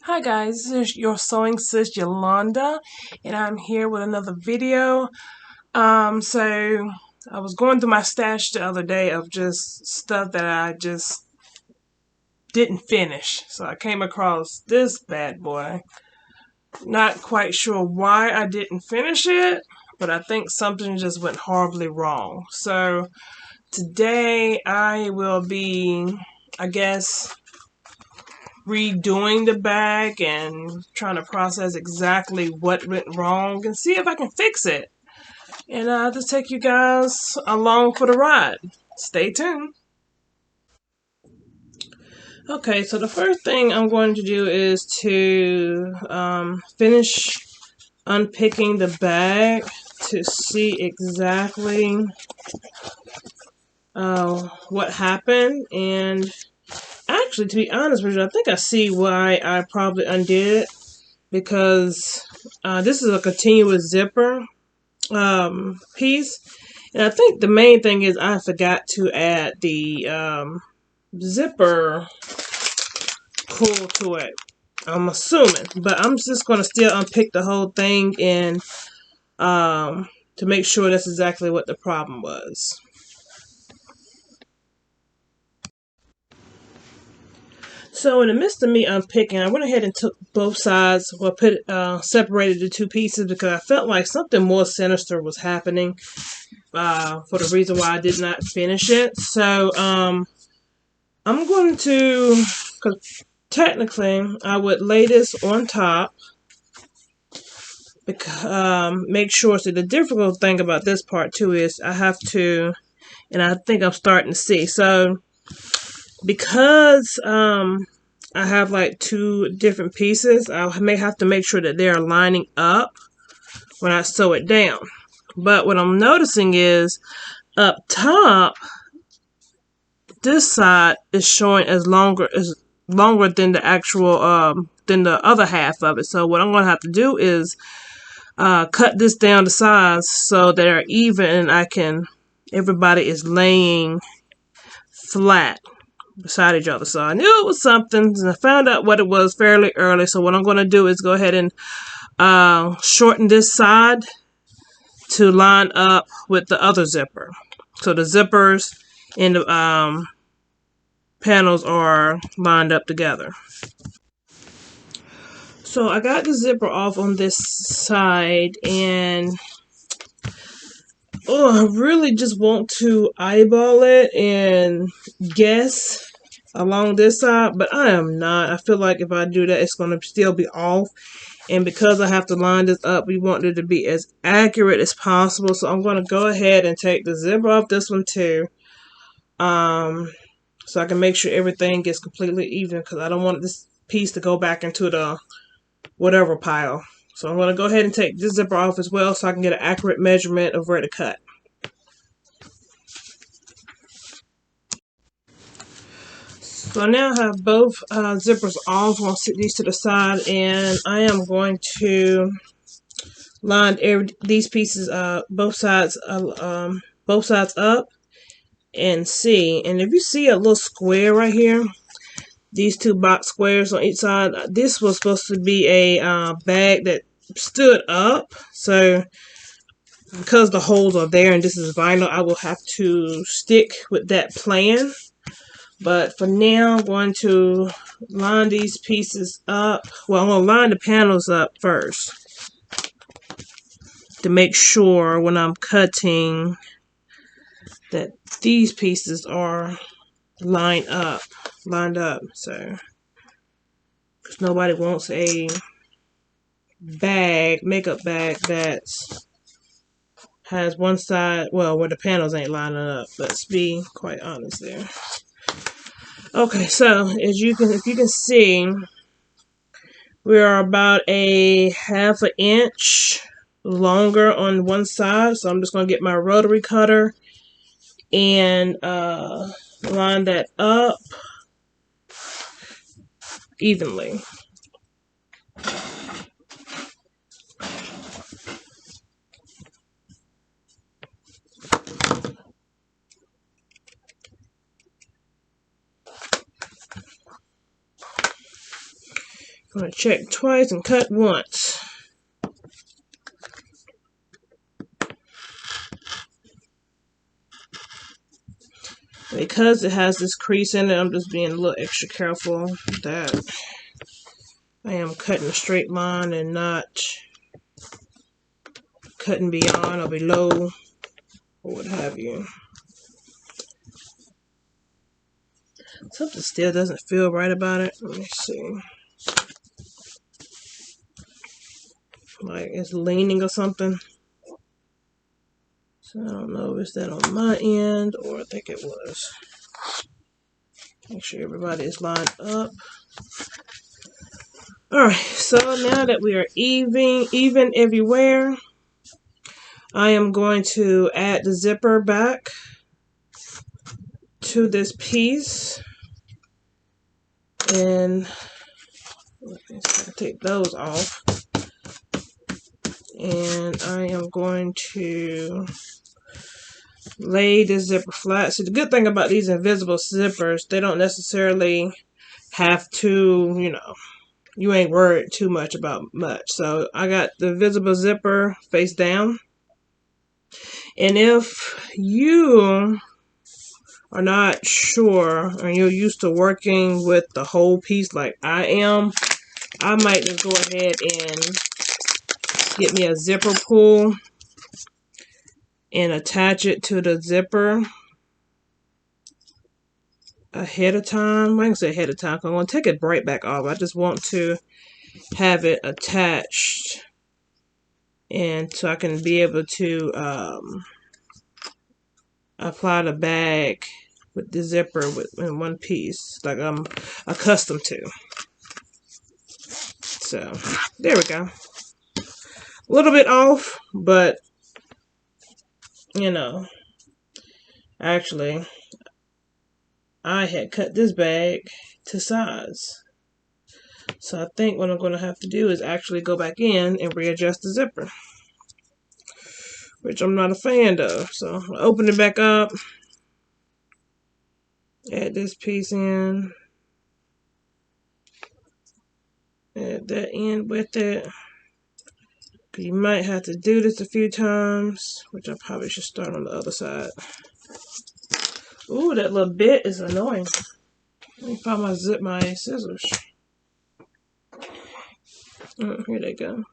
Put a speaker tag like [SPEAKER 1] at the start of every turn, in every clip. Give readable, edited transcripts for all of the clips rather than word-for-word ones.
[SPEAKER 1] Hi guys, this is your sewing sis Yolanda, and I'm here with another video. So I was going through my stash the other day of just stuff that I just didn't finish. So I came across this bad boy. Not quite sure why I didn't finish it, but I think something just went horribly wrong. So today I will be, I guess, redoing the bag and trying to process exactly what went wrong and see if I can fix it. And I'll just take you guys along for the ride. Stay tuned. Okay, so the first thing I'm going to do is to finish unpicking the bag to see exactly what happened. And actually, to be honest with you, I think I see why I probably undid it, because this is a continuous zipper piece, and I think the main thing is I forgot to add the zipper pull to it. I'm assuming, but I'm just gonna still unpick the whole thing and to make sure that's exactly what the problem was. So in the midst of me unpicking, I went ahead and took both sides, well, separated the two pieces because I felt like something more sinister was happening for the reason why I did not finish it. So I'm going to, because technically I would lay this on top, because make sure. So the difficult thing about this part too is I have to, and I think I'm starting to see. So because I have like two different pieces, I may have to make sure that they're lining up when I sew it down. But what I'm noticing is up top, this side is showing as longer than the actual than the other half of it. So what I'm going to have to do is cut this down to size so they're even and everybody is laying flat beside each other. So I knew it was something, and I found out what it was fairly early. So what I'm going to do is go ahead and shorten this side to line up with the other zipper. So the zippers and the panels are lined up together. So I got the zipper off on this side, and I really just want to eyeball it and guess along this side, but I am not. I feel like if I do that, it's going to still be off. And because I have to line this up, we want it to be as accurate as possible. So I'm going to go ahead and take the zipper off this one too. So I can make sure everything gets completely even, because I don't want this piece to go back into the whatever pile. So I'm going to go ahead and take this zipper off as well so I can get an accurate measurement of where to cut. So now I have both zippers off. I'm going to sit these to the side, and I am going to line these pieces both sides up and see. And if you see a little square right here, these two box squares on each side, this was supposed to be a bag that stood up. So because the holes are there and this is vinyl, I will have to stick with that plan. But for now, I'm going to line these pieces up. Well, I'm going to line the panels up first to make sure when I'm cutting that these pieces are lined up. So, because nobody wants a makeup bag that has one side, well, where the panels ain't lining up. Let's be quite honest there. Okay, so if you can see, we are about a ½ inch longer on one side. So I'm just going to get my rotary cutter and line that up evenly. I'm going to check twice and cut once. Because it has this crease in it, I'm just being a little extra careful that I am cutting a straight line and not cutting beyond or below or what have you. Something still doesn't feel right about it. Let me see. Like it's leaning or something. So I don't know if it's that on my end or I think it was. Make sure everybody is lined up. Alright, so now that we are even everywhere, I am going to add the zipper back to this piece. And take those off. And I am going to lay this zipper flat. So the good thing about these invisible zippers, they don't necessarily have to, you know, you ain't worried too much about much. So I got the visible zipper face down. And if you are not sure and you're used to working with the whole piece like I am, I might just go ahead and get me a zipper pull and attach it to the zipper ahead of time. I can say ahead of time because I'm going to take it right back off. I just want to have it attached and so I can be able to apply the bag with the zipper in one piece like I'm accustomed to. So there we go. A little bit off, but you know, actually I had cut this bag to size. So I think what I'm going to have to do is actually go back in and readjust the zipper, which I'm not a fan of. So I'll open it back up, add this piece in, add that in with it. You might have to do this a few times, which I probably should start on the other side. Ooh, that little bit is annoying. Let me find my scissors. Oh, here they go.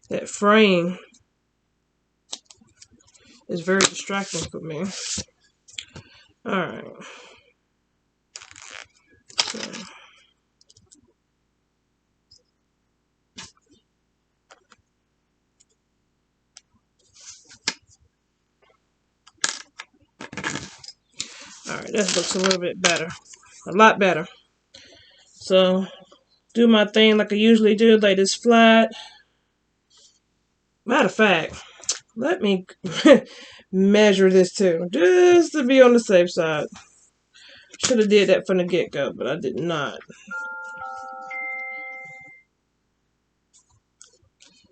[SPEAKER 1] That frame is very distracting for me. Alright. So. Alright, that looks a little bit better. A lot better. So, do my thing like I usually do. Lay this flat. Matter of fact, let me measure this too. Just to be on the safe side. Should have did that from the get-go, but I did not.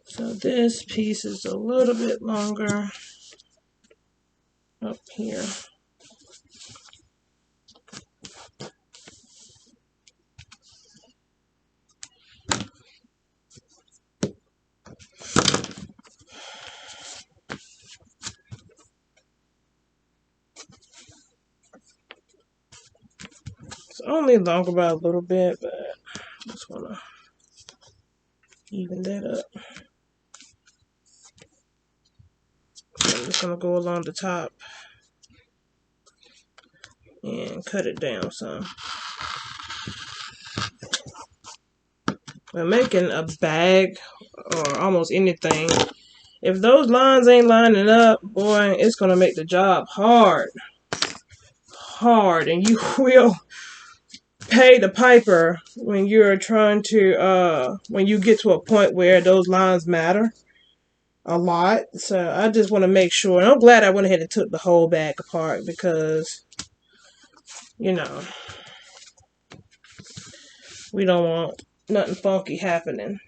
[SPEAKER 1] So this piece is a little bit longer up here. It's only longer by a little bit, but I just want to even that up. So I'm just going to go along the top and cut it down some. When making a bag or almost anything, if those lines ain't lining up, boy, it's going to make the job hard. And you will pay the piper when you're trying to, when you get to a point where those lines matter a lot. So I just want to make sure. And I'm glad I went ahead and took the whole bag apart because, you know, we don't want nothing funky happening.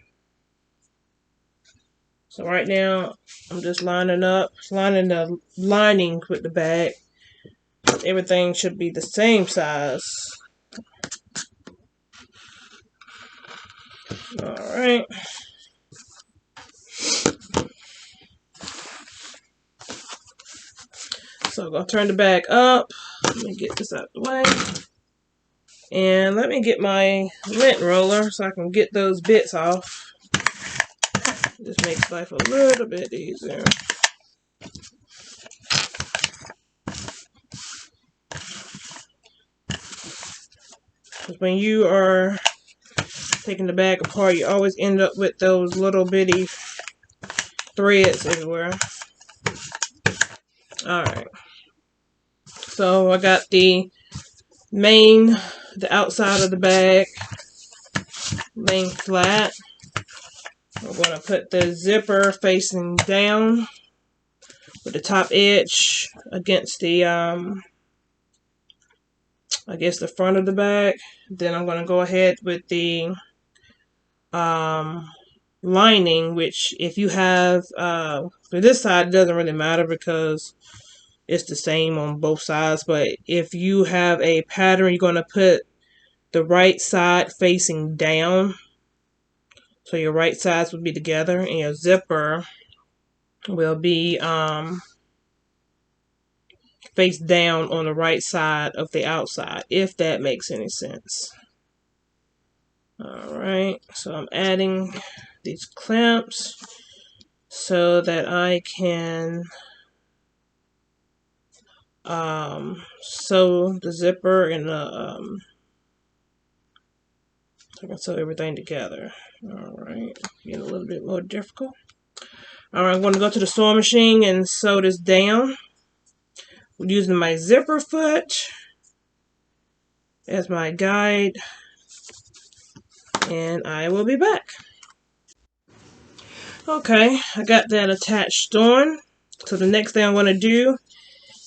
[SPEAKER 1] So right now, I'm just lining the lining with the bag. Everything should be the same size. Alright. So I'm going to turn the bag up. Let me get this out of the way. And let me get my lint roller so I can get those bits off. This makes life a little bit easier. Because when you are taking the bag apart, you always end up with those little bitty threads everywhere. Alright. So I got the outside of the bag laying flat. I'm going to put the zipper facing down with the top edge against the, I guess the front of the bag. Then I'm going to go ahead with the lining, which if you have, for this side, it doesn't really matter because it's the same on both sides. But if you have a pattern, you're going to put the right side facing down. So your right sides will be together and your zipper will be face down on the right side of the outside, if that makes any sense. Alright, so I'm adding these clamps so that I can sew the zipper and the so I can sew everything together. Alright, getting a little bit more difficult. Alright, I'm going to go to the sewing machine and sew this down using my zipper foot as my guide, and I will be back. Okay, I got that attached on. So the next thing I'm going to do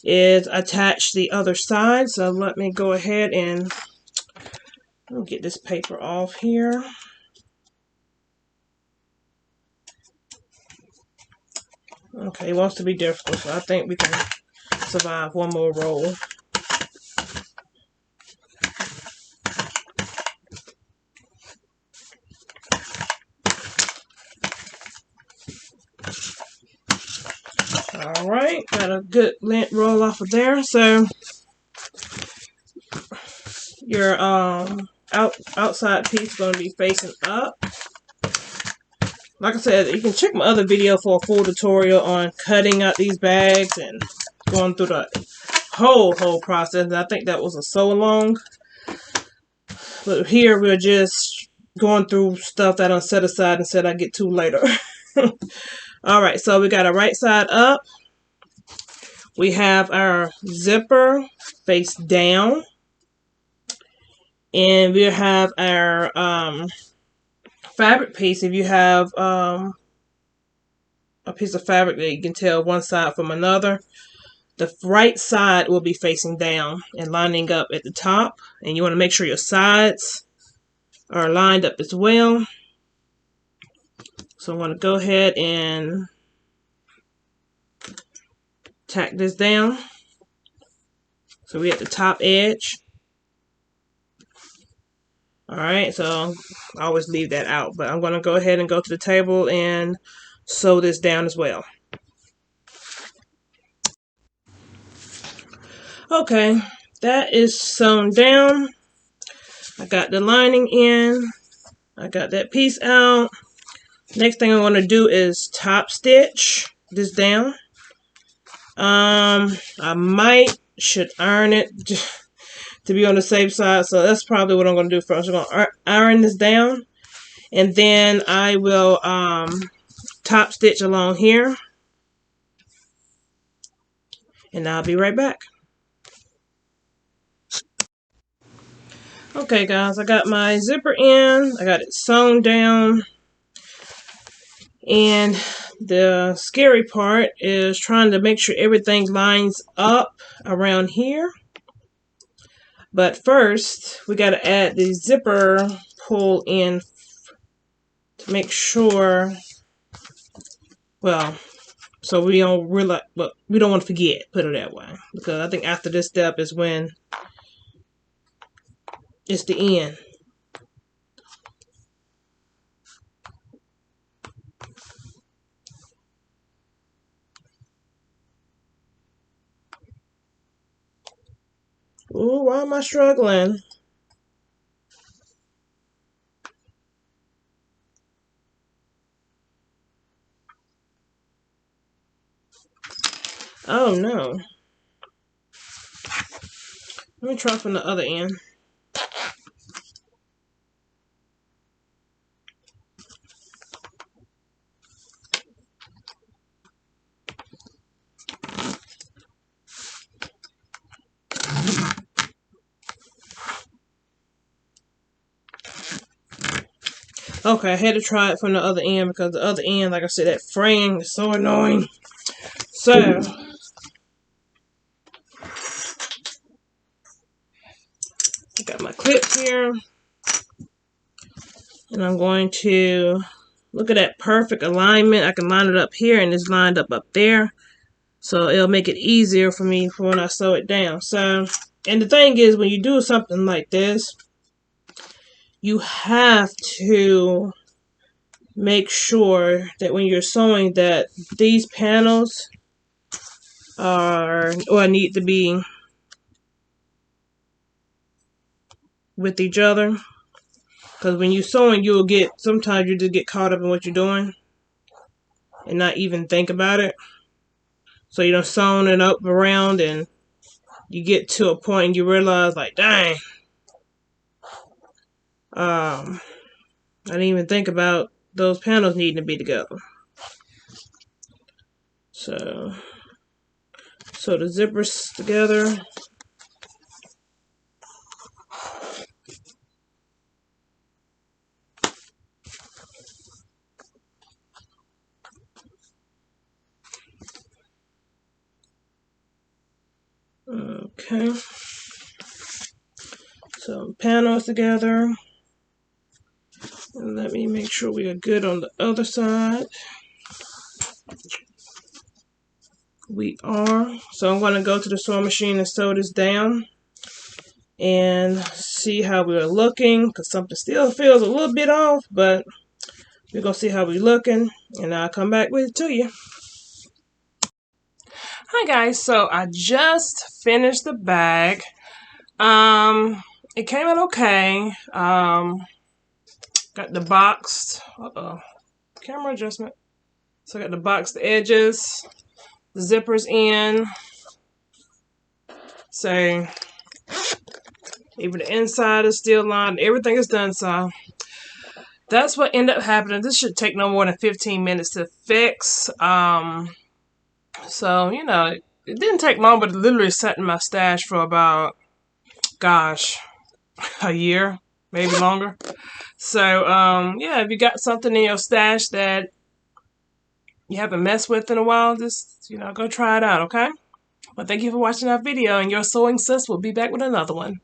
[SPEAKER 1] is attach the other side. So let me go ahead and get this paper off here. Okay, it wants to be difficult, so I think we can survive one more roll. Alright, got a good lint roll off of there. So your outside piece is going to be facing up. Like I said, you can check my other video for a full tutorial on cutting out these bags and going through the whole process. I think that was a so long. But here we're just going through stuff that I set aside and said I get to later. Alright, so we got our right side up. We have our zipper face down. And we have our fabric piece. If you have a piece of fabric that you can tell one side from another, the right side will be facing down and lining up at the top. And you want to make sure your sides are lined up as well. So I'm going to go ahead and tack this down. So we're at the top edge. Alright, so I always leave that out. But I'm going to go ahead and go to the table and sew this down as well. Okay, that is sewn down. I got the lining in. I got that piece out. Next thing I'm going to do is top stitch this down. I should iron it to be on the safe side. So that's probably what I'm going to do first. I'm going to iron this down. And then I will top stitch along here. And I'll be right back. Okay guys, I got my zipper in. I got it sewn down. And the scary part is trying to make sure everything lines up around here. But first, we got to add the zipper pull in to make sure, well, so we don't realize, well, we don't want to forget, put it that way. Because I think after this step is when it's the end. Ooh, why am I struggling? Oh no. Let me try from the other end. Okay, I had to try it from the other end because the other end, like I said, that fraying is so annoying. So, I got my clips here. And I'm going to look at that perfect alignment. I can line it up here and it's lined up there. So it'll make it easier for me for when I sew it down. So, and the thing is, when you do something like this, you have to make sure that when you're sewing that these panels are, or need to be with each other. Because when you're sewing, sometimes you just get caught up in what you're doing and not even think about it. So you don't sewn it up around and you get to a point and you realize, like, dang, I didn't even think about those panels needing to be together. So the zippers together. Okay. So panels together. And let me make sure we are good on the other side. We are. So I'm going to go to the sewing machine and sew this down and see how we're looking, because something still feels a little bit off, but we're going to see how we're looking and I'll come back with it to you. Hi guys, so I just finished the bag. It came out okay. Got the boxed, camera adjustment. So I got the boxed edges, the zippers in. So even the inside is still lined. Everything is done, so that's what ended up happening. This should take no more than 15 minutes to fix. So, you know, it didn't take long, but it literally sat in my stash for about, gosh, a year, maybe longer. So, yeah, if you got something in your stash that you haven't messed with in a while, just, go try it out, okay? Well, thank you for watching our video, and your sewing sis will be back with another one.